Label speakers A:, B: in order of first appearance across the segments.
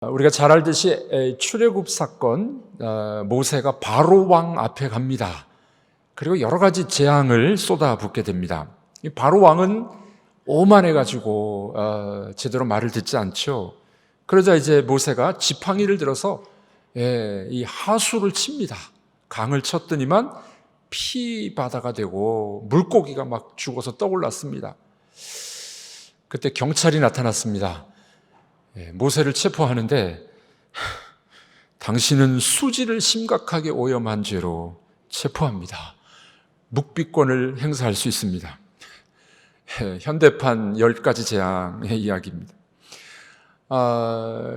A: 우리가 잘 알듯이 출애굽 사건, 모세가 바로 왕 앞에 갑니다. 그리고 여러 가지 재앙을 쏟아붓게 됩니다. 이 바로 왕은 오만해가지고 제대로 말을 듣지 않죠. 그러자 이제 모세가 지팡이를 들어서 이 하수를 칩니다. 강을 쳤더니만 피바다가 되고 물고기가 막 죽어서 떠올랐습니다. 그때 경찰이 나타났습니다. 모세를 체포하는데 당신은 수지를 심각하게 오염한 죄로 체포합니다. 묵비권을 행사할 수 있습니다. 현대판 10가지 재앙의 이야기입니다.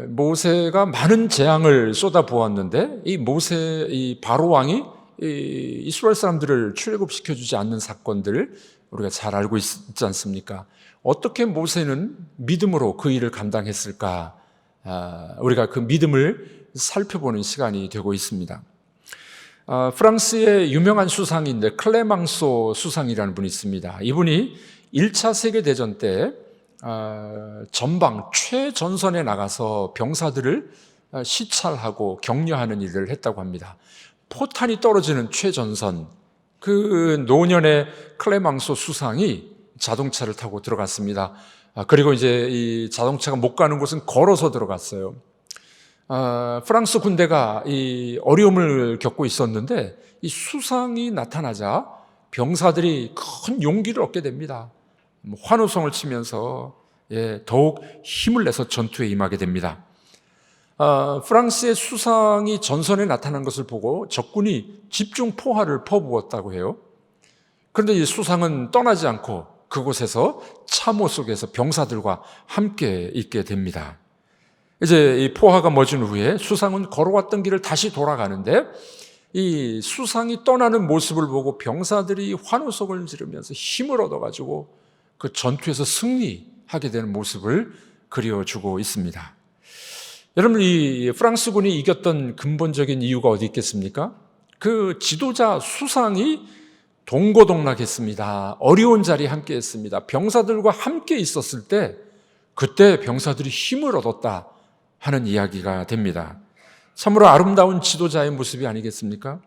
A: 모세가 많은 재앙을 쏟아부었는데 이 바로 왕이 이스라엘 사람들을 출애굽시켜주지 않는 사건들을 우리가 잘 알고 있지 않습니까? 어떻게 모세는 믿음으로 그 일을 감당했을까? 우리가 그 믿음을 살펴보는 시간이 되고 있습니다. 프랑스의 유명한 수상인데 클레망소 수상이라는 분이 있습니다. 이분이 1차 세계대전 때 전방 최전선에 나가서 병사들을 시찰하고 격려하는 일을 했다고 합니다. 포탄이 떨어지는 최전선, 그 노년의 클레망소 수상이 자동차를 타고 들어갔습니다. 그리고 이제 이 자동차가 못 가는 곳은 걸어서 들어갔어요. 프랑스 군대가 이 어려움을 겪고 있었는데 이 수상이 나타나자 병사들이 큰 용기를 얻게 됩니다. 환호성을 치면서 더욱 힘을 내서 전투에 임하게 됩니다. 프랑스의 수상이 전선에 나타난 것을 보고 적군이 집중 포화를 퍼부었다고 해요. 그런데 이 수상은 떠나지 않고 그곳에서 참호 속에서 병사들과 함께 있게 됩니다. 이제 이 포화가 멎은 후에 수상은 걸어왔던 길을 다시 돌아가는데 이 수상이 떠나는 모습을 보고 병사들이 환호성을 지르면서 힘을 얻어가지고 그 전투에서 승리하게 되는 모습을 그려주고 있습니다. 여러분, 이 프랑스군이 이겼던 근본적인 이유가 어디 있겠습니까? 그 지도자 수상이 동고동락했습니다. 어려운 자리에 함께 했습니다. 병사들과 함께 있었을 때 그때 병사들이 힘을 얻었다 하는 이야기가 됩니다. 참으로 아름다운 지도자의 모습이 아니겠습니까?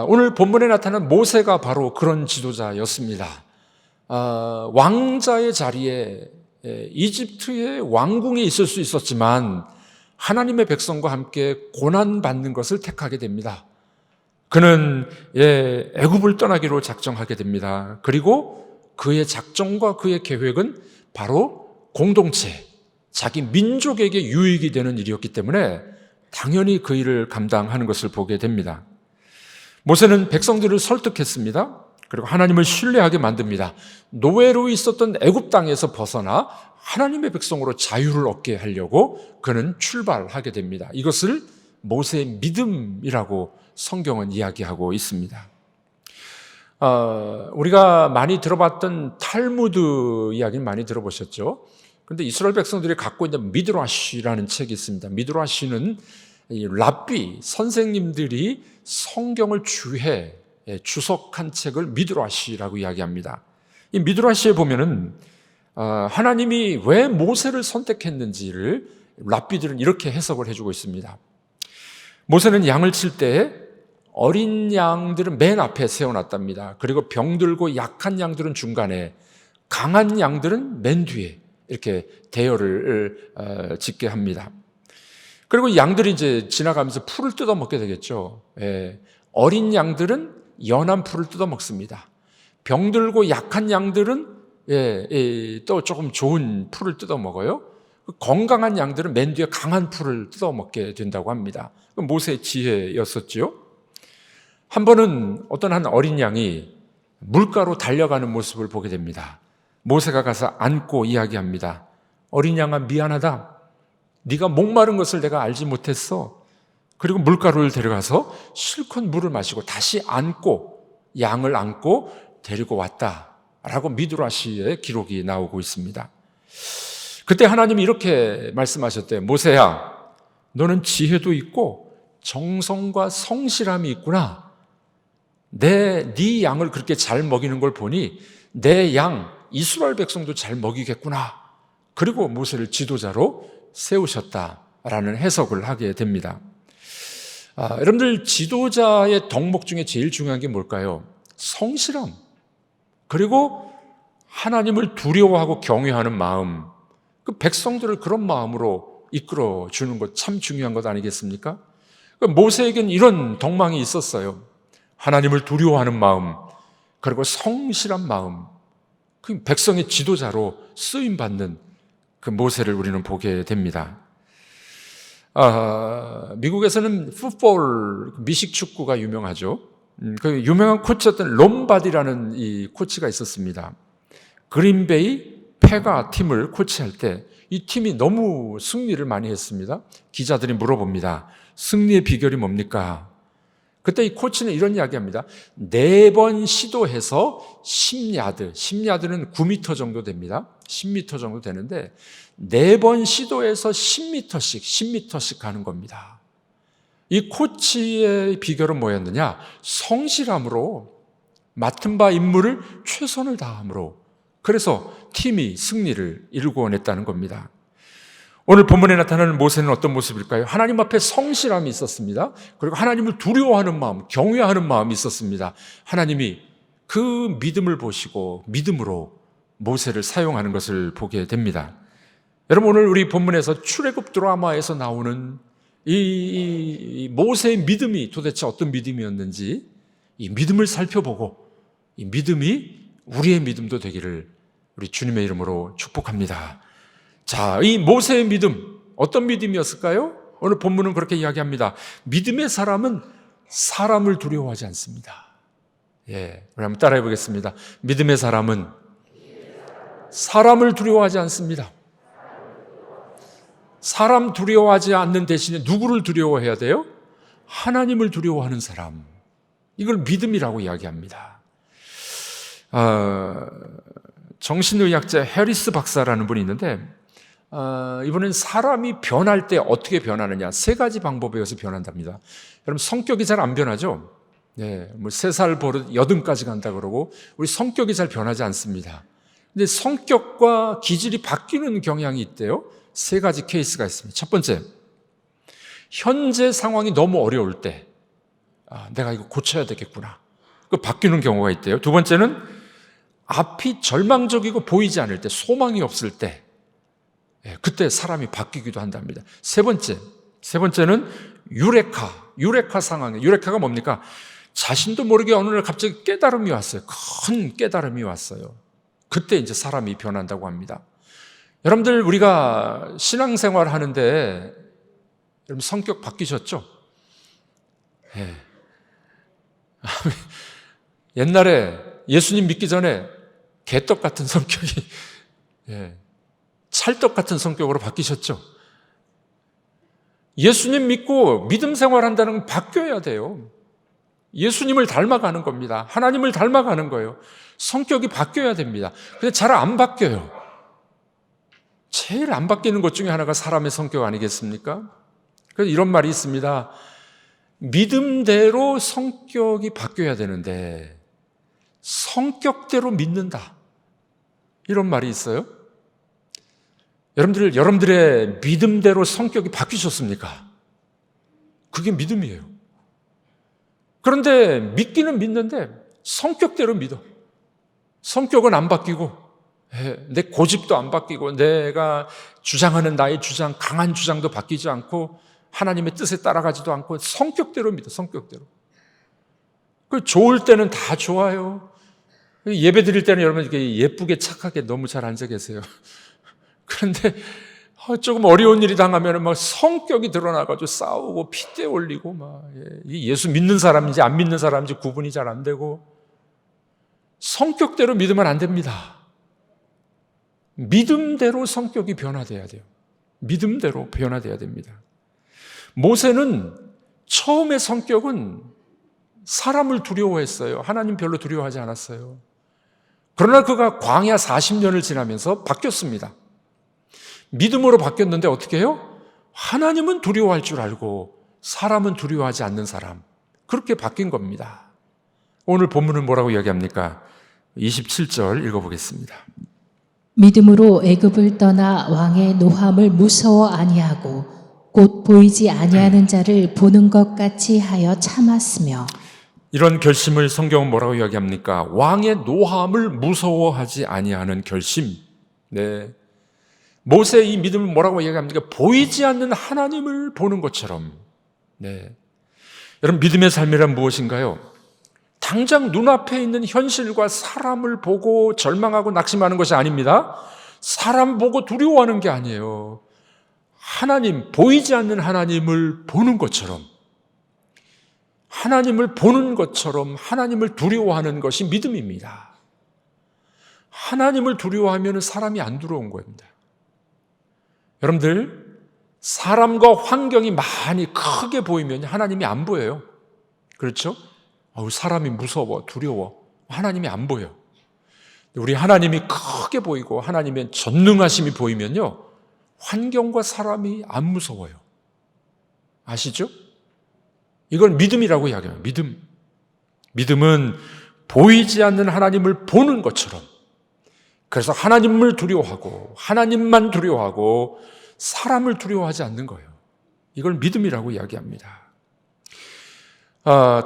A: 오늘 본문에 나타난 모세가 바로 그런 지도자였습니다. 왕자의 자리에 이집트의 왕궁에 있을 수 있었지만 하나님의 백성과 함께 고난받는 것을 택하게 됩니다. 그는 애굽을 떠나기로 작정하게 됩니다. 그리고 그의 작정과 그의 계획은 바로 공동체, 자기 민족에게 유익이 되는 일이었기 때문에 당연히 그 일을 감당하는 것을 보게 됩니다. 모세는 백성들을 설득했습니다. 그리고 하나님을 신뢰하게 만듭니다. 노예로 있었던 애굽 땅에서 벗어나 하나님의 백성으로 자유를 얻게 하려고 그는 출발하게 됩니다. 이것을 모세의 믿음이라고 성경은 이야기하고 있습니다. 우리가 많이 들어봤던 탈무드 이야기는 많이 들어보셨죠? 그런데 이스라엘 백성들이 갖고 있는 미드라시라는 책이 있습니다. 미드라시는 이 랍비 선생님들이 성경을 주해 주석한 책을 미드라시라고 이야기합니다. 이 미드라시에 보면은 하나님이 왜 모세를 선택했는지를 랍비들은 이렇게 해석을 해주고 있습니다. 모세는 양을 칠 때 어린 양들은 맨 앞에 세워놨답니다. 그리고 병들고 약한 양들은 중간에, 강한 양들은 맨 뒤에 이렇게 대열을 짓게 합니다. 그리고 양들이 이제 지나가면서 풀을 뜯어먹게 되겠죠. 어린 양들은 연한 풀을 뜯어먹습니다. 병들고 약한 양들은 또 조금 좋은 풀을 뜯어먹어요. 건강한 양들은 맨 뒤에 강한 풀을 뜯어먹게 된다고 합니다. 모세의 지혜였었죠. 한 번은 어떤 한 어린 양이 물가로 달려가는 모습을 보게 됩니다. 모세가 가서 안고 이야기합니다. 어린 양아, 미안하다. 네가 목마른 것을 내가 알지 못했어. 그리고 물가로를 데려가서 실컷 물을 마시고 다시 안고, 양을 안고 데리고 왔다 라고 미드라시의 기록이 나오고 있습니다. 그때 하나님이 이렇게 말씀하셨대요. 모세야, 너는 지혜도 있고 정성과 성실함이 있구나. 네 양을 그렇게 잘 먹이는 걸 보니 내 양 이스라엘 백성도 잘 먹이겠구나. 그리고 모세를 지도자로 세우셨다라는 해석을 하게 됩니다. 여러분들 지도자의 덕목 중에 제일 중요한 게 뭘까요? 성실함, 그리고 하나님을 두려워하고 경외하는 마음, 그 백성들을 그런 마음으로 이끌어 주는 것 참 중요한 것 아니겠습니까? 모세에겐 이런 덕망이 있었어요. 하나님을 두려워하는 마음, 그리고 성실한 마음, 그 백성의 지도자로 쓰임받는 그 모세를 우리는 보게 됩니다. 미국에서는 풋볼, 미식 축구가 유명하죠. 그 유명한 코치였던 롬바디라는 이 코치가 있었습니다. 그린베이 페가 팀을 코치할 때 이 팀이 너무 승리를 많이 했습니다. 기자들이 물어봅니다. 승리의 비결이 뭡니까? 그때 이 코치는 이런 이야기합니다. 4번 시도해서 10야드는 9m 정도 됩니다. 10m 정도 되는데 4번 시도해서 10m씩 가는 겁니다. 이 코치의 비결은 뭐였느냐? 성실함으로, 맡은 바 임무를 최선을 다함으로, 그래서 팀이 승리를 이루고냈다는 겁니다. 오늘 본문에 나타나는 모세는 어떤 모습일까요? 하나님 앞에 성실함이 있었습니다. 그리고 하나님을 두려워하는 마음, 경외하는 마음이 있었습니다. 하나님이 그 믿음을 보시고 믿음으로 모세를 사용하는 것을 보게 됩니다. 여러분, 오늘 우리 본문에서 출애굽 드라마에서 나오는 이 모세의 믿음이 도대체 어떤 믿음이었는지 이 믿음을 살펴보고 이 믿음이 우리의 믿음도 되기를 우리 주님의 이름으로 축복합니다. 자, 이 모세의 믿음, 어떤 믿음이었을까요? 오늘 본문은 그렇게 이야기합니다. 믿음의 사람은 사람을 두려워하지 않습니다. 예, 우리 한번 따라해 보겠습니다. 믿음의 사람은 사람을 두려워하지 않습니다. 사람 두려워하지 않는 대신에 누구를 두려워해야 돼요? 하나님을 두려워하는 사람. 이걸 믿음이라고 이야기합니다. 정신의학자 해리스 박사라는 분이 있는데 이번엔 사람이 변할 때 어떻게 변하느냐 3가지 방법에 의해서 변한답니다. 여러분, 성격이 잘 안 변하죠? 네, 뭐 3살 버릇 80까지 간다 그러고 우리 성격이 잘 변하지 않습니다. 근데 성격과 기질이 바뀌는 경향이 있대요. 3가지 케이스가 있습니다. 첫 번째, 현재 상황이 너무 어려울 때 내가 이거 고쳐야 되겠구나, 그 바뀌는 경우가 있대요. 두 번째는 앞이 절망적이고 보이지 않을 때, 소망이 없을 때, 그때 사람이 바뀌기도 한답니다. 세 번째는 유레카 상황이에요. 유레카가 뭡니까? 자신도 모르게 어느 날 갑자기 깨달음이 왔어요. 큰 깨달음이 왔어요. 그때 이제 사람이 변한다고 합니다. 여러분들, 우리가 신앙생활 하는데 여러분 성격 바뀌셨죠? 예. 옛날에 예수님 믿기 전에 개떡 같은 성격이 찰떡 같은 성격으로 바뀌셨죠? 예수님 믿고 믿음 생활한다는 건 바뀌어야 돼요. 예수님을 닮아가는 겁니다. 하나님을 닮아가는 거예요. 성격이 바뀌어야 됩니다. 근데 잘 안 바뀌어요. 제일 안 바뀌는 것 중에 하나가 사람의 성격 아니겠습니까? 그래서 이런 말이 있습니다. 믿음대로 성격이 바뀌어야 되는데 성격대로 믿는다, 이런 말이 있어요. 여러분들의 믿음대로 성격이 바뀌셨습니까? 그게 믿음이에요. 그런데 믿기는 믿는데 성격대로 믿어. 성격은 안 바뀌고 내 고집도 안 바뀌고 내가 주장하는 나의 주장, 강한 주장도 바뀌지 않고 하나님의 뜻에 따라가지도 않고 성격대로 믿어. 성격대로. 그 좋을 때는 다 좋아요. 예배 드릴 때는 여러분 이렇게 예쁘게 착하게 너무 잘 앉아 계세요. 그런데 조금 어려운 일이 당하면 막 성격이 드러나가지고 싸우고 핏대 올리고 막 예수 믿는 사람인지 안 믿는 사람인지 구분이 잘 안 되고, 성격대로 믿으면 안 됩니다. 믿음대로 성격이 변화돼야 돼요. 믿음대로 변화돼야 됩니다. 모세는 처음의 성격은 사람을 두려워했어요. 하나님 별로 두려워하지 않았어요. 그러나 그가 광야 40년을 지나면서 바뀌었습니다. 믿음으로 바뀌었는데 어떻게 해요? 하나님은 두려워할 줄 알고 사람은 두려워하지 않는 사람, 그렇게 바뀐 겁니다. 오늘 본문은 뭐라고 이야기합니까? 27절 읽어보겠습니다.
B: 믿음으로 애굽을 떠나 왕의 노함을 무서워 아니하고 곧 보이지 아니하는 자를 보는 것 같이 하여 참았으며.
A: 이런 결심을 성경은 뭐라고 이야기합니까? 왕의 노함을 무서워하지 아니하는 결심. 네. 모세의 이 믿음을 뭐라고 이야기합니까? 보이지 않는 하나님을 보는 것처럼. 네. 여러분, 믿음의 삶이란 무엇인가요? 당장 눈앞에 있는 현실과 사람을 보고 절망하고 낙심하는 것이 아닙니다. 사람 보고 두려워하는 게 아니에요. 하나님, 보이지 않는 하나님을 보는 것처럼, 하나님을 보는 것처럼 하나님을 두려워하는 것이 믿음입니다. 하나님을 두려워하면 사람이 안 두려운 겁니다. 여러분들, 사람과 환경이 많이 크게 보이면 하나님이 안 보여요. 그렇죠? 사람이 무서워, 두려워. 하나님이 안 보여. 우리 하나님이 크게 보이고 하나님의 전능하심이 보이면요, 환경과 사람이 안 무서워요. 아시죠? 이걸 믿음이라고 이야기해요. 믿음은 보이지 않는 하나님을 보는 것처럼, 그래서 하나님을 두려워하고 하나님만 두려워하고 사람을 두려워하지 않는 거예요. 이걸 믿음이라고 이야기합니다.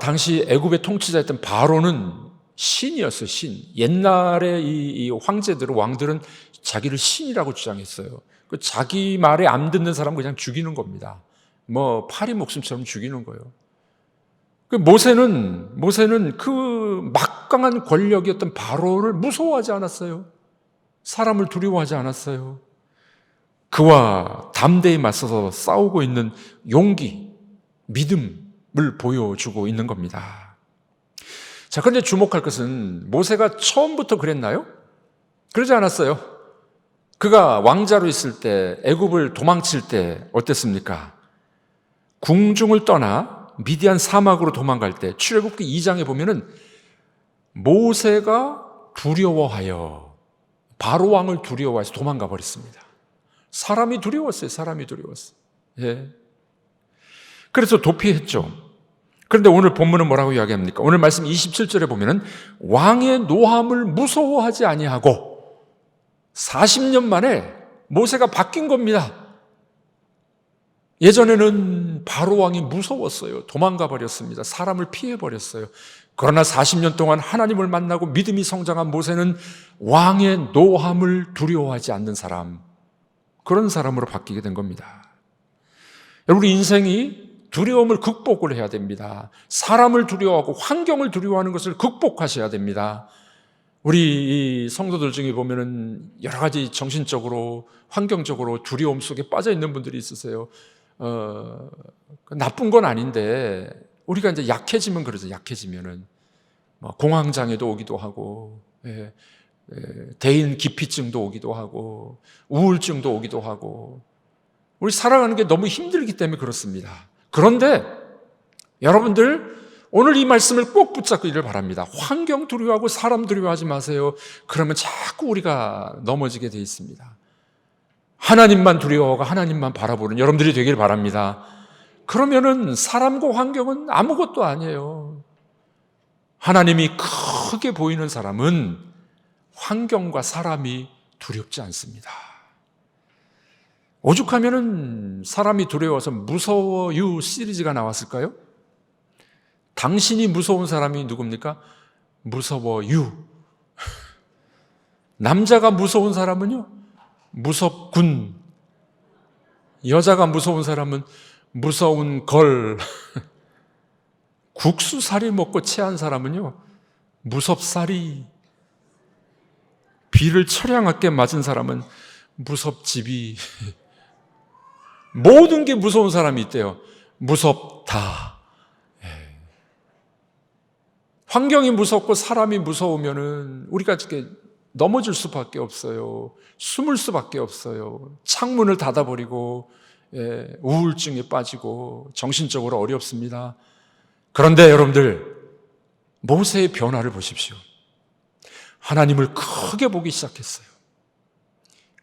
A: 당시 애굽의 통치자였던 바로는 신이었어요. 신. 옛날에 이 황제들은, 왕들은 자기를 신이라고 주장했어요. 자기 말에 안 듣는 사람 그냥 죽이는 겁니다. 파리 목숨처럼 죽이는 거예요. 모세는 그 막강한 권력이었던 바로를 무서워하지 않았어요. 사람을 두려워하지 않았어요. 그와 담대히 맞서서 싸우고 있는 용기, 믿음을 보여주고 있는 겁니다. 자, 그런데 주목할 것은 모세가 처음부터 그랬나요? 그러지 않았어요. 그가 왕자로 있을 때, 애굽을 도망칠 때 어땠습니까? 궁중을 떠나 미디안 사막으로 도망갈 때 출애굽기 2장에 보면은 모세가 두려워하여, 바로 왕을 두려워해서 도망가 버렸습니다. 사람이 두려웠어요. 예. 그래서 도피했죠. 그런데 오늘 본문은 뭐라고 이야기합니까? 오늘 말씀 27절에 보면은 왕의 노함을 무서워하지 아니하고 40년 만에 모세가 바뀐 겁니다. 예전에는 바로 왕이 무서웠어요. 도망가 버렸습니다. 사람을 피해 버렸어요. 그러나 40년 동안 하나님을 만나고 믿음이 성장한 모세는 왕의 노함을 두려워하지 않는 사람, 그런 사람으로 바뀌게 된 겁니다. 우리 인생이 두려움을 극복을 해야 됩니다. 사람을 두려워하고 환경을 두려워하는 것을 극복하셔야 됩니다. 우리 이 성도들 중에 보면은 여러 가지 정신적으로, 환경적으로 두려움 속에 빠져 있는 분들이 있으세요. 나쁜 건 아닌데 우리가 이제 약해지면 그러죠. 약해지면은 공황장애도 오기도 하고, 대인 기피증도 오기도 하고, 우울증도 오기도 하고, 우리 살아가는 게 너무 힘들기 때문에 그렇습니다. 그런데 여러분들, 오늘 이 말씀을 꼭 붙잡기를 바랍니다. 환경 두려워하고 사람 두려워하지 마세요. 그러면 자꾸 우리가 넘어지게 돼 있습니다. 하나님만 두려워하고 하나님만 바라보는 여러분들이 되길 바랍니다. 그러면은 사람과 환경은 아무것도 아니에요. 하나님이 크게 보이는 사람은 환경과 사람이 두렵지 않습니다. 오죽하면은 사람이 두려워서 무서워 유 시리즈가 나왔을까요? 당신이 무서운 사람이 누굽니까? 무서워 유. 남자가 무서운 사람은요? 무섭군. 여자가 무서운 사람은 무서운 걸. 국수살이 먹고 체한 사람은요? 무섭사리. 비를 처량하게 맞은 사람은 무섭지비. 모든 게 무서운 사람이 있대요. 무섭다. 환경이 무섭고 사람이 무서우면은 우리가 이렇게 넘어질 수밖에 없어요. 숨을 수밖에 없어요. 창문을 닫아버리고 우울증에 빠지고 정신적으로 어렵습니다. 그런데 여러분들, 모세의 변화를 보십시오. 하나님을 크게 보기 시작했어요.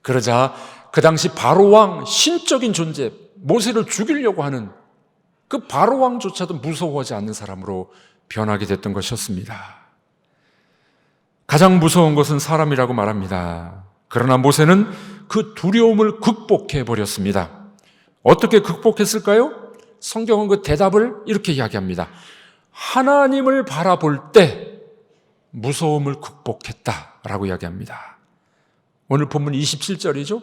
A: 그러자 그 당시 바로왕, 신적인 존재, 모세를 죽이려고 하는 그 바로왕조차도 무서워하지 않는 사람으로 변하게 됐던 것이었습니다. 가장 무서운 것은 사람이라고 말합니다. 그러나 모세는 그 두려움을 극복해 버렸습니다. 어떻게 극복했을까요? 성경은 그 대답을 이렇게 이야기합니다. 하나님을 바라볼 때 무서움을 극복했다라고 이야기합니다. 오늘 본문 27절이죠.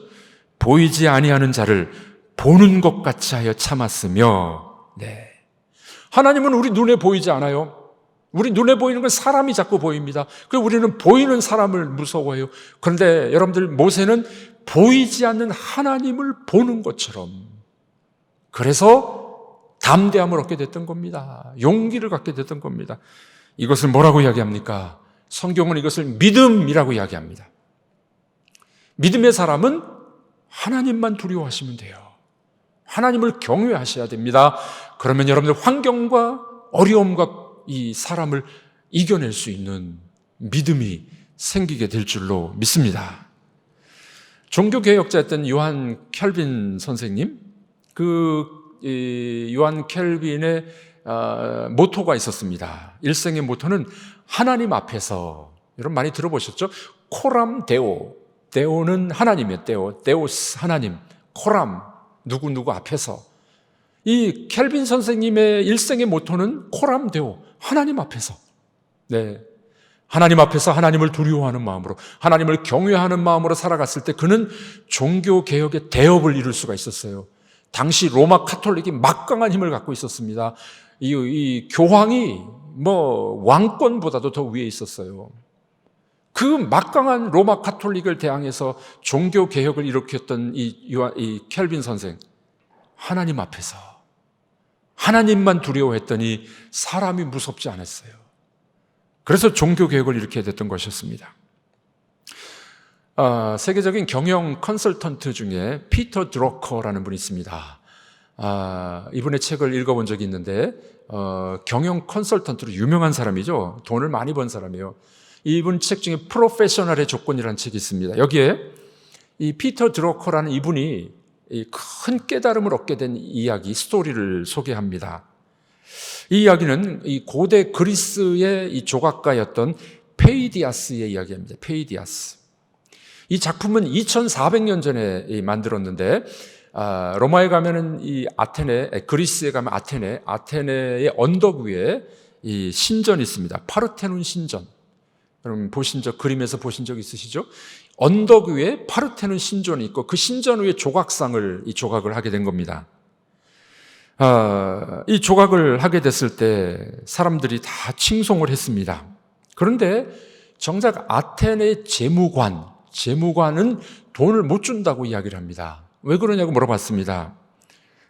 A: 보이지 아니하는 자를 보는 것 같이 하여 참았으며, 네. 하나님은 우리 눈에 보이지 않아요. 우리 눈에 보이는 건 사람이 자꾸 보입니다. 그래서 우리는 보이는 사람을 무서워해요. 그런데 여러분들, 모세는 보이지 않는 하나님을 보는 것처럼, 그래서 담대함을 얻게 됐던 겁니다. 용기를 갖게 됐던 겁니다. 이것을 뭐라고 이야기합니까? 성경은 이것을 믿음이라고 이야기합니다. 믿음의 사람은 하나님만 두려워하시면 돼요. 하나님을 경외하셔야 됩니다. 그러면 여러분들 환경과 어려움과 이 사람을 이겨낼 수 있는 믿음이 생기게 될 줄로 믿습니다. 종교개혁자였던 요한 켈빈 선생님, 요한 켈빈의 모토가 있었습니다. 일생의 모토는 하나님 앞에서, 여러분 많이 들어보셨죠? 코람 데오, 데오는 하나님이에요. 데오스 하나님, 코람 누구 앞에서. 이 켈빈 선생님의 일생의 모토는 코람 데오, 하나님 앞에서. 네. 하나님 앞에서 하나님을 두려워하는 마음으로, 하나님을 경외하는 마음으로 살아갔을 때 그는 종교개혁의 대업을 이룰 수가 있었어요. 당시 로마 카톨릭이 막강한 힘을 갖고 있었습니다. 이 교황이 왕권보다도 더 위에 있었어요. 그 막강한 로마 카톨릭을 대항해서 종교개혁을 일으켰던 이 켈빈 선생, 하나님 앞에서 하나님만 두려워했더니 사람이 무섭지 않았어요. 그래서 종교개혁을 일으켜야 됐던 것이었습니다. 세계적인 경영 컨설턴트 중에 피터 드러커라는 분이 있습니다. 이분의 책을 읽어본 적이 있는데 경영 컨설턴트로 유명한 사람이죠. 돈을 많이 번 사람이에요. 이분 책 중에 프로페셔널의 조건이라는 책이 있습니다. 여기에 이 피터 드러커라는 이분이 큰 깨달음을 얻게 된 이야기, 스토리를 소개합니다. 이 이야기는 이 고대 그리스의 이 조각가였던 페이디아스의 이야기입니다. 페이디아스. 이 작품은 2400년 전에 만들었는데, 로마에 가면은 그리스에 가면 아테네의 언덕 위에 이 신전이 있습니다. 파르테논 신전. 여러분 그림에서 보신 적 있으시죠? 언덕 위에 파르테논 신전이 있고 그 신전 위에 이 조각을 하게 된 겁니다. 이 조각을 하게 됐을 때 사람들이 다 칭송을 했습니다. 그런데 정작 아테네 재무관은 돈을 못 준다고 이야기를 합니다. 왜 그러냐고 물어봤습니다.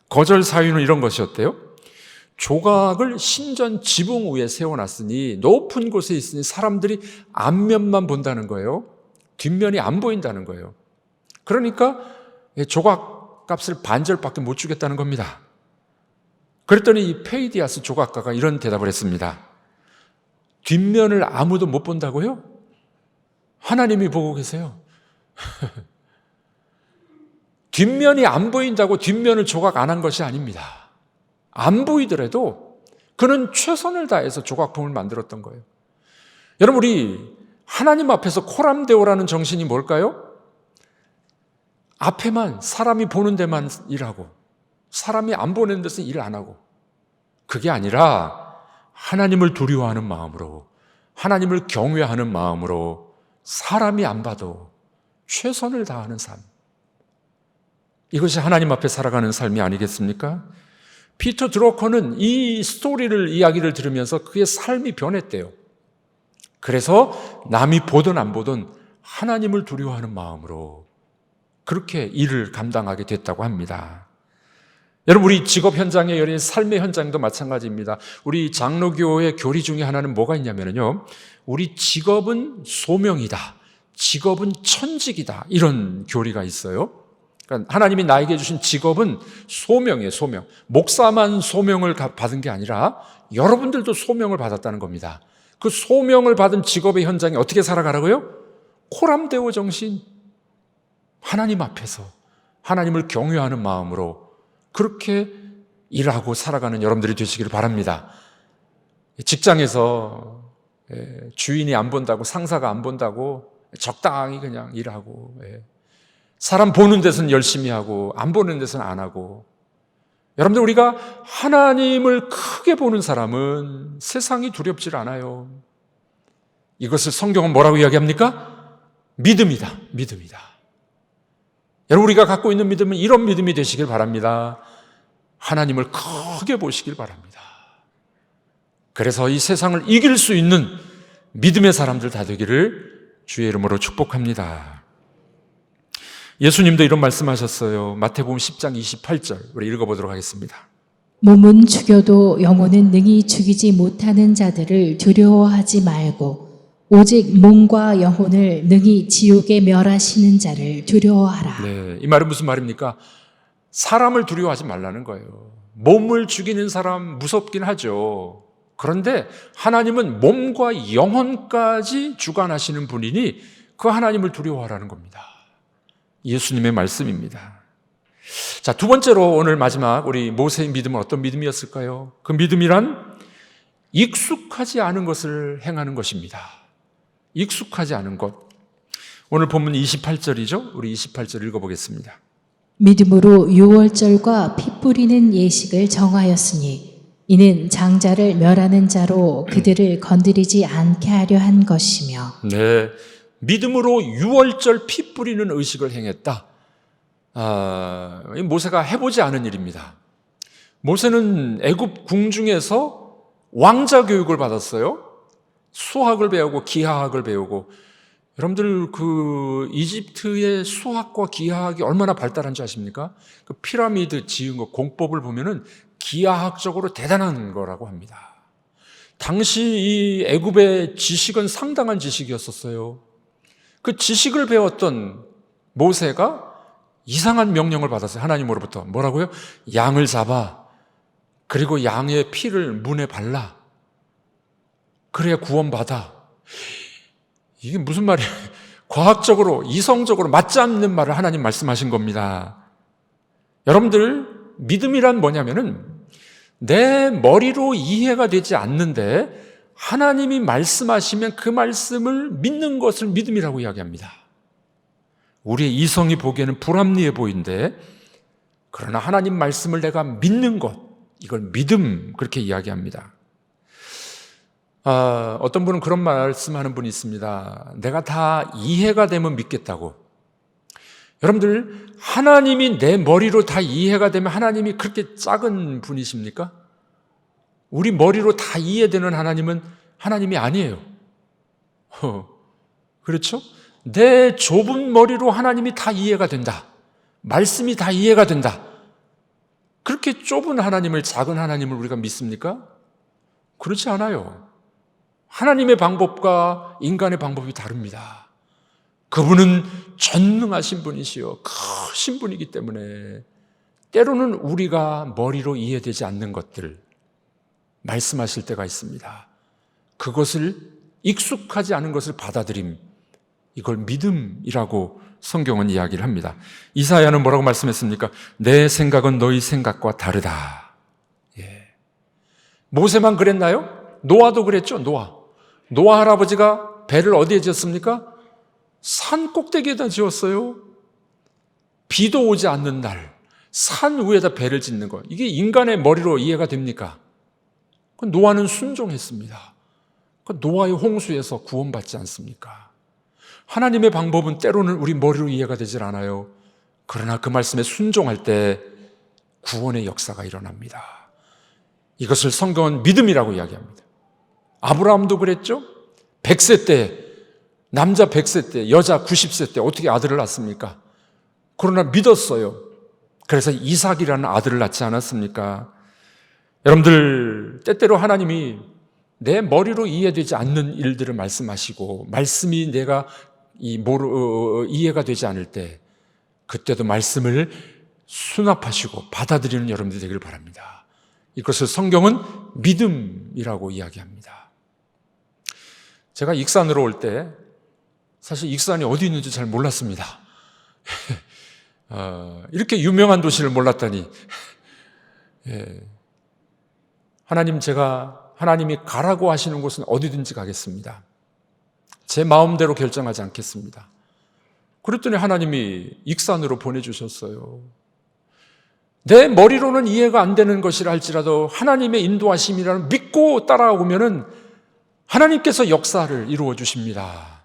A: 거절 사유는 이런 것이었대요. 조각을 신전 지붕 위에 세워놨으니, 높은 곳에 있으니 사람들이 앞면만 본다는 거예요. 뒷면이 안 보인다는 거예요. 그러니까 조각 값을 반절밖에 못 주겠다는 겁니다. 그랬더니 이 페이디아스 조각가가 이런 대답을 했습니다. 뒷면을 아무도 못 본다고요? 하나님이 보고 계세요. 뒷면이 안 보인다고 뒷면을 조각 안 한 것이 아닙니다. 안 보이더라도 그는 최선을 다해서 조각품을 만들었던 거예요. 여러분, 우리 하나님 앞에서 코람데오라는 정신이 뭘까요? 앞에만, 사람이 보는 데만 일하고 사람이 안 보는 데서 일 안 하고, 그게 아니라 하나님을 두려워하는 마음으로, 하나님을 경외하는 마음으로 사람이 안 봐도 최선을 다하는 삶, 이것이 하나님 앞에 살아가는 삶이 아니겠습니까? 피터 드러커는 이 이야기를 들으면서 그의 삶이 변했대요. 그래서 남이 보든 안 보든 하나님을 두려워하는 마음으로 그렇게 일을 감당하게 됐다고 합니다. 여러분, 우리 직업 현장에 열린 삶의 현장도 마찬가지입니다. 우리 장로교의 교리 중에 하나는 뭐가 있냐면요, 우리 직업은 소명이다, 직업은 천직이다, 이런 교리가 있어요. 그러니까 하나님이 나에게 주신 직업은 소명이에요. 소명. 목사만 소명을 받은 게 아니라 여러분들도 소명을 받았다는 겁니다. 그 소명을 받은 직업의 현장에 어떻게 살아가라고요? 코람데오 정신, 하나님 앞에서 하나님을 경외하는 마음으로 그렇게 일하고 살아가는 여러분들이 되시기를 바랍니다. 직장에서 주인이 안 본다고, 상사가 안 본다고 적당히 그냥 일하고, 사람 보는 데서는 열심히 하고 안 보는 데서는 안 하고. 여러분들, 우리가 하나님을 크게 보는 사람은 세상이 두렵질 않아요. 이것을 성경은 뭐라고 이야기합니까? 믿음이다. 믿음이다. 여러분, 우리가 갖고 있는 믿음은 이런 믿음이 되시길 바랍니다. 하나님을 크게 보시길 바랍니다. 그래서 이 세상을 이길 수 있는 믿음의 사람들 다 되기를 주의 이름으로 축복합니다. 예수님도 이런 말씀하셨어요. 마태복음 10장 28절 우리 읽어보도록 하겠습니다.
B: 몸은 죽여도 영혼은 능히 죽이지 못하는 자들을 두려워하지 말고 오직 몸과 영혼을 능히 지옥에 멸하시는 자를 두려워하라.
A: 네, 이 말은 무슨 말입니까? 사람을 두려워하지 말라는 거예요. 몸을 죽이는 사람 무섭긴 하죠. 그런데 하나님은 몸과 영혼까지 주관하시는 분이니 그 하나님을 두려워하라는 겁니다. 예수님의 말씀입니다. 자, 두 번째로 오늘 마지막 우리 모세의 믿음은 어떤 믿음이었을까요? 그 믿음이란 익숙하지 않은 것을 행하는 것입니다. 익숙하지 않은 것. 오늘 본문 28절이죠? 우리 28절 읽어보겠습니다.
B: 믿음으로 유월절과 피 뿌리는 예식을 정하였으니 이는 장자를 멸하는 자로 그들을 건드리지 않게 하려 한 것이며.
A: 네, 믿음으로 유월절 피 뿌리는 의식을 행했다. 모세가 해보지 않은 일입니다. 모세는 애굽 궁중에서 왕자 교육을 받았어요. 수학을 배우고 기하학을 배우고. 여러분들 그 이집트의 수학과 기하학이 얼마나 발달한 줄 아십니까? 그 피라미드 지은 거 공법을 보면은 기하학적으로 대단한 거라고 합니다. 당시 이 애굽의 지식은 상당한 지식이었었어요. 그 지식을 배웠던 모세가 이상한 명령을 받았어요. 하나님으로부터. 뭐라고요? 양을 잡아. 그리고 양의 피를 문에 발라. 그래야 구원받아. 이게 무슨 말이에요? 과학적으로, 이성적으로 맞지 않는 말을 하나님 말씀하신 겁니다. 여러분들, 믿음이란 뭐냐면은 내 머리로 이해가 되지 않는데 하나님이 말씀하시면 그 말씀을 믿는 것을 믿음이라고 이야기합니다. 우리의 이성이 보기에는 불합리해 보이는데 그러나 하나님 말씀을 내가 믿는 것, 이걸 믿음, 그렇게 이야기합니다. 어떤 분은 그런 말씀하는 분이 있습니다. 내가 다 이해가 되면 믿겠다고. 여러분들, 하나님이 내 머리로 다 이해가 되면 하나님이 그렇게 작은 분이십니까? 우리 머리로 다 이해되는 하나님은 하나님이 아니에요. 그렇죠? 내 좁은 머리로 하나님이 다 이해가 된다. 말씀이 다 이해가 된다. 그렇게 좁은 하나님을, 작은 하나님을 우리가 믿습니까? 그렇지 않아요. 하나님의 방법과 인간의 방법이 다릅니다. 그분은 전능하신 분이시요 크신 분이기 때문에 때로는 우리가 머리로 이해되지 않는 것들 말씀하실 때가 있습니다. 그것을 익숙하지 않은 것을 받아들임, 이걸 믿음이라고 성경은 이야기를 합니다. 이사야는 뭐라고 말씀했습니까? 내 생각은 너희 생각과 다르다. 모세만 그랬나요? 노아도 그랬죠. 노아 할아버지가 배를 어디에 지었습니까? 산 꼭대기에다 지었어요. 비도 오지 않는 날, 산 위에다 배를 짓는 것. 이게 인간의 머리로 이해가 됩니까? 노아는 순종했습니다. 노아의 홍수에서 구원받지 않습니까? 하나님의 방법은 때로는 우리 머리로 이해가 되질 않아요. 그러나 그 말씀에 순종할 때 구원의 역사가 일어납니다. 이것을 성경은 믿음이라고 이야기합니다. 아브라함도 그랬죠? 100세 때, 남자 100세 때, 여자 90세 때 어떻게 아들을 낳습니까? 그러나 믿었어요. 그래서 이삭이라는 아들을 낳지 않았습니까? 여러분들, 때때로 하나님이 내 머리로 이해되지 않는 일들을 말씀하시고 말씀이 내가 이해가 되지 않을 때 그때도 말씀을 수납하시고 받아들이는 여러분들이 되기를 바랍니다. 이것을 성경은 믿음이라고 이야기합니다. 제가 익산으로 올 때 사실 익산이 어디 있는지 잘 몰랐습니다. 이렇게 유명한 도시를 몰랐다니. 하나님이 가라고 하시는 곳은 어디든지 가겠습니다. 제 마음대로 결정하지 않겠습니다. 그랬더니 하나님이 익산으로 보내주셨어요. 내 머리로는 이해가 안 되는 것이라 할지라도 하나님의 인도하심이라는 믿고 따라오면은 하나님께서 역사를 이루어 주십니다.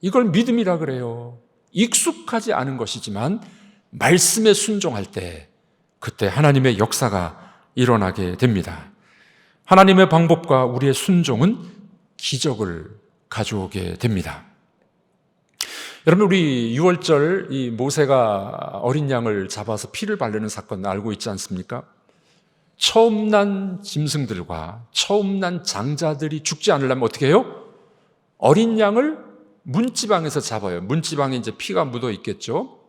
A: 이걸 믿음이라 그래요. 익숙하지 않은 것이지만 말씀에 순종할 때 그때 하나님의 역사가 일어나게 됩니다. 하나님의 방법과 우리의 순종은 기적을 가져오게 됩니다. 여러분, 우리 6월절 이 모세가 어린 양을 잡아서 피를 바르는 사건 알고 있지 않습니까? 처음 난 짐승들과 처음 난 장자들이 죽지 않으려면 어떻게 해요? 어린 양을 문지방에서 잡아요. 문지방에 이제 피가 묻어 있겠죠.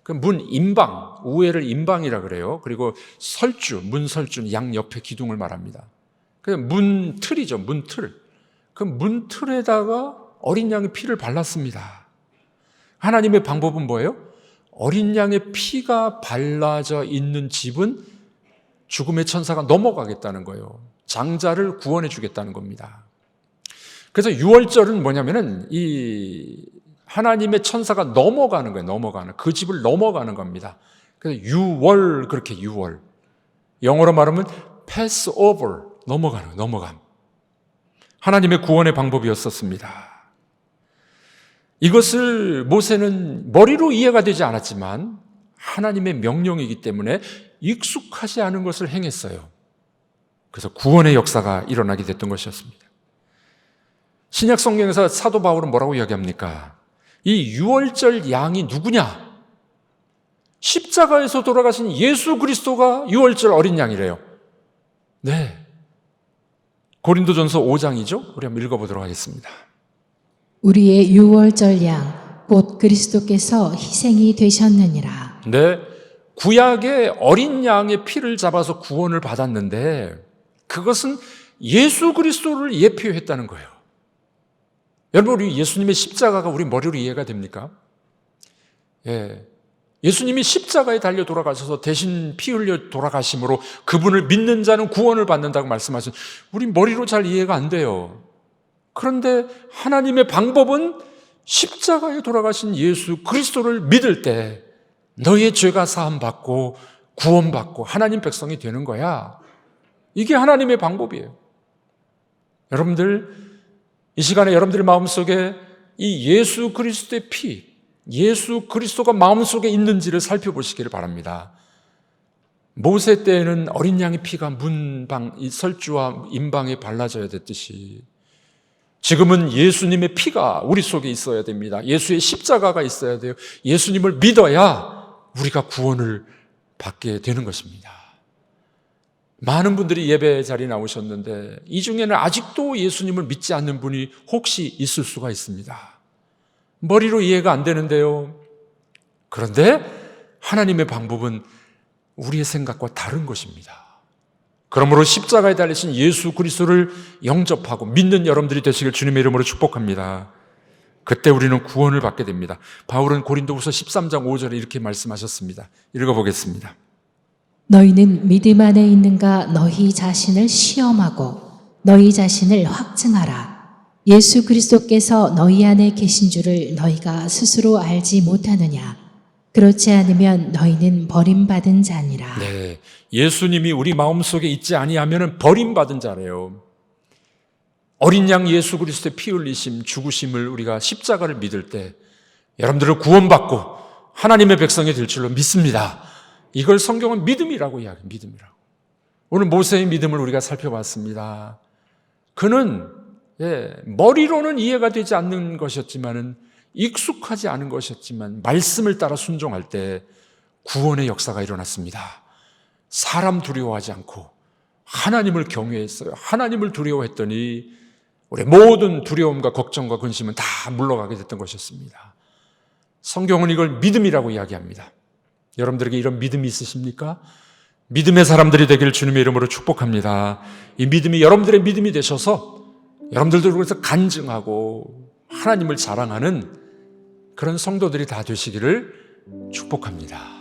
A: 그 문임방, 우회를 임방이라 그래요. 그리고 설주, 문설주는 양 옆에 기둥을 말합니다. 그 문틀이죠, 문틀. 그 문틀에다가 어린 양의 피를 발랐습니다. 하나님의 방법은 뭐예요? 어린 양의 피가 발라져 있는 집은 죽음의 천사가 넘어가겠다는 거예요. 장자를 구원해 주겠다는 겁니다. 그래서 6월절은 뭐냐면은 이 하나님의 천사가 넘어가는 거예요. 넘어가는. 그 집을 넘어가는 겁니다. 그래서 6월, 그렇게 6월. 영어로 말하면 pass over, 넘어가는 거예요. 넘어감. 하나님의 구원의 방법이었었습니다. 이것을 모세는 머리로 이해가 되지 않았지만 하나님의 명령이기 때문에 익숙하지 않은 것을 행했어요. 그래서 구원의 역사가 일어나게 됐던 것이었습니다. 신약 성경에서 사도 바울은 뭐라고 이야기합니까? 이 6월절 양이 누구냐? 십자가에서 돌아가신 예수 그리스도가 6월절 어린 양이래요. 네. 고린도전서 5장이죠? 우리 한번 읽어보도록 하겠습니다.
B: 우리의 유월절 양, 곧 그리스도께서 희생이 되셨느니라.
A: 네, 구약의 어린 양의 피를 잡아서 구원을 받았는데 그것은 예수 그리스도를 예표했다는 거예요. 여러분, 우리 예수님의 십자가가 우리 머리로 이해가 됩니까? 예, 예수님이 십자가에 달려 돌아가셔서 대신 피 흘려 돌아가심으로 그분을 믿는 자는 구원을 받는다고 말씀하신, 우리 머리로 잘 이해가 안 돼요. 그런데 하나님의 방법은 십자가에 돌아가신 예수 그리스도를 믿을 때 너의 죄가 사함받고 구원받고 하나님 백성이 되는 거야. 이게 하나님의 방법이에요. 여러분들, 이 시간에 여러분들 마음속에 이 예수 그리스도의 피, 예수 그리스도가 마음속에 있는지를 살펴보시기를 바랍니다. 모세 때에는 어린 양의 피가 문방, 이 설주와 임방에 발라져야 됐듯이 지금은 예수님의 피가 우리 속에 있어야 됩니다. 예수의 십자가가 있어야 돼요. 예수님을 믿어야 우리가 구원을 받게 되는 것입니다. 많은 분들이 예배 자리에 나오셨는데 이 중에는 아직도 예수님을 믿지 않는 분이 혹시 있을 수가 있습니다. 머리로 이해가 안 되는데요. 그런데 하나님의 방법은 우리의 생각과 다른 것입니다. 그러므로 십자가에 달리신 예수 그리스도를 영접하고 믿는 여러분들이 되시길 주님의 이름으로 축복합니다. 그때 우리는 구원을 받게 됩니다. 바울은 고린도후서 13장 5절에 이렇게 말씀하셨습니다. 읽어보겠습니다.
B: 너희는 믿음 안에 있는가 너희 자신을 시험하고 너희 자신을 확증하라. 예수 그리스도께서 너희 안에 계신 줄을 너희가 스스로 알지 못하느냐. 그렇지 않으면 너희는 버림받은 자니라.
A: 네, 예수님이 우리 마음속에 있지 아니하면 버림받은 자래요. 어린 양 예수 그리스도의 피 흘리심, 죽으심을 우리가 십자가를 믿을 때 여러분들은 구원받고 하나님의 백성이 될 줄로 믿습니다. 이걸 성경은 믿음이라고 이야기해요. 믿음이라고. 오늘 모세의 믿음을 우리가 살펴봤습니다. 그는 머리로는 이해가 되지 않는 것이었지만은 익숙하지 않은 것이었지만 말씀을 따라 순종할 때 구원의 역사가 일어났습니다. 사람 두려워하지 않고 하나님을 경외했어요. 하나님을 두려워했더니 우리 모든 두려움과 걱정과 근심은 다 물러가게 됐던 것이었습니다. 성경은 이걸 믿음이라고 이야기합니다. 여러분들에게 이런 믿음이 있으십니까? 믿음의 사람들이 되기를 주님의 이름으로 축복합니다. 이 믿음이 여러분들의 믿음이 되셔서 여러분들도 그래서 간증하고 하나님을 자랑하는 그런 성도들이 다 되시기를 축복합니다.